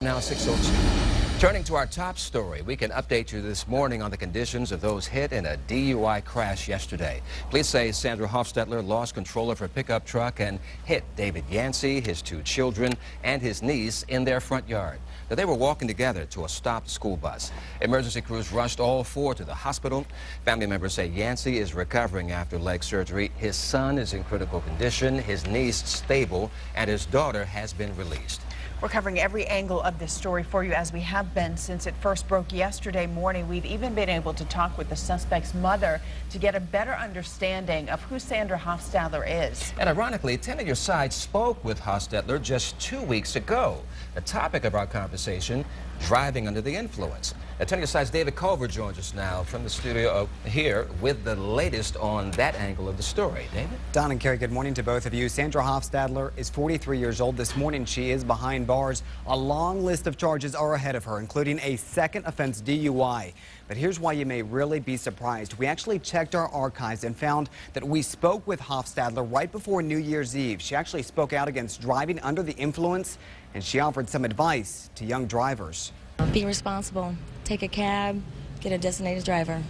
Now 6:02. Turning to our top story, we can update you this morning on the conditions of those hit in a DUI crash yesterday. Police say Sandra Hofstadler lost control of her pickup truck and hit David Yancey, his two children, and his niece in their front yard. Now, they were walking together to a stopped school bus. Emergency crews rushed all four to the hospital. Family members say Yancey is recovering after leg surgery. His son is in critical condition, his niece stable, and his daughter has been released. We're covering every angle of this story for you, as we have been since it first broke yesterday morning. We've even been able to talk with the suspect's mother to get a better understanding of who Sandra Hofstadler is. And ironically, 10 of your side spoke with Hofstadler just 2 weeks ago. The topic of our conversation, driving under the influence. Now, 10 of your side's David Culver joins us now from the studio here with the latest on that angle of the story. David? Don and Carrie, good morning to both of you. Sandra Hofstadler is 43 years old. This morning she is behind bars. A long list of charges are ahead of her, including a second offense DUI. But here's why you may really be surprised. We actually checked our archives and found that we spoke with Hofstadler right before New Year's Eve. She actually spoke out against driving under the influence, and she offered some advice to young drivers. Be responsible. Take a cab, get a designated driver.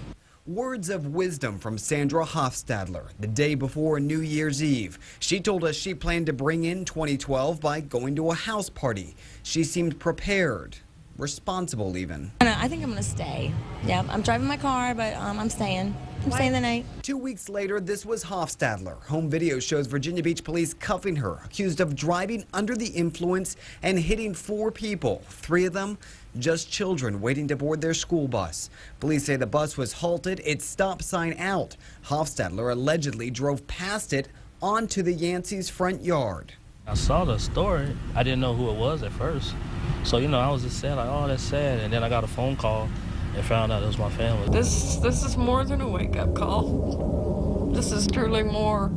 Words of wisdom from Sandra Hofstadler the day before New Year's Eve. She told us she planned to bring in 2012 by going to a house party. She seemed prepared, responsible even. I think I'm going to stay. Yeah, I'm driving my car, but I'm staying. I'm staying the night. 2 weeks later, this was Hofstadler. Home video shows Virginia Beach police cuffing her, accused of driving under the influence and hitting 4 people. 3 of them, just children waiting to board their school bus. Police say the bus was halted, its stop sign out. Hofstadler allegedly drove past it onto the Yancey's front yard. I saw the story. I didn't know who it was at first. So, I was just sad, like, oh, that's sad. And then I got a phone call and found out it was my family. This is more than a wake-up call. This is truly more.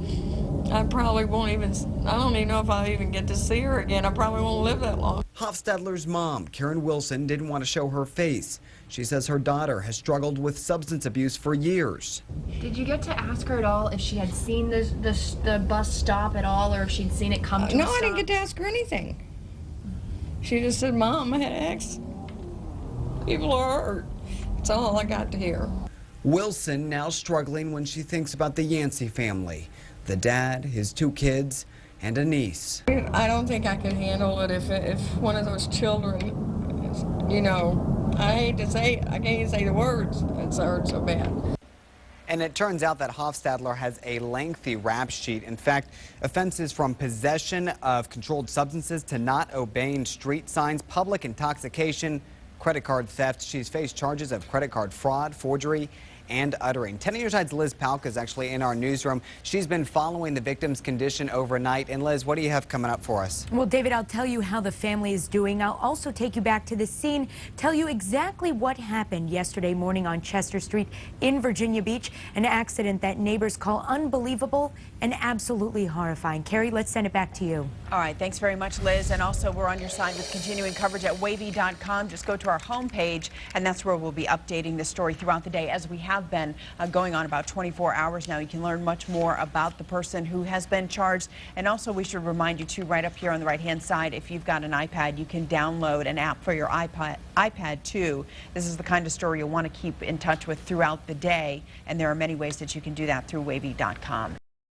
I probably won't even, I don't even know if I'll even get to see her again. I probably won't live that long. Hofstadler's mom, Karen Wilson, didn't want to show her face. She says her daughter has struggled with substance abuse for years. Did you get to ask her at all if she had seen the bus stop at all, or if she'd seen it come to a No, stop? I didn't get to ask her anything. She just said, Mom, I had X. People are hurt. That's all I got to hear. Wilson now struggling when she thinks about the Yancey family. The dad, his 2 kids, and a niece. I don't think I could handle it if one of those children, I hate to say it, I can't even say the words. It's hurt so bad. And it turns out that Hofstadler has a lengthy rap sheet. In fact, offenses from possession of controlled substances to not obeying street signs, public intoxication, credit card theft. She's faced charges of credit card fraud, forgery, and uttering. 10 News Side's Liz Palk is actually in our newsroom. She's been following the victim's condition overnight. And Liz, what do you have coming up for us? Well, David, I'll tell you how the family is doing. I'll also take you back to the scene, tell you exactly what happened yesterday morning on Chester Street in Virginia Beach, an accident that neighbors call unbelievable and absolutely horrifying. Carrie, let's send it back to you. All right, thanks very much, Liz. And also, we're on your side with continuing coverage at wavy.com. Just go to our homepage, and that's where we'll be updating this story throughout the day, as we have been going on about 24 hours now. You can learn much more about the person who has been charged. And also, we should remind you, too, right up here on the right-hand side, if you've got an iPad, you can download an app for your iPad, too. This is the kind of story you'll want to keep in touch with throughout the day, and there are many ways that you can do that through wavy.com.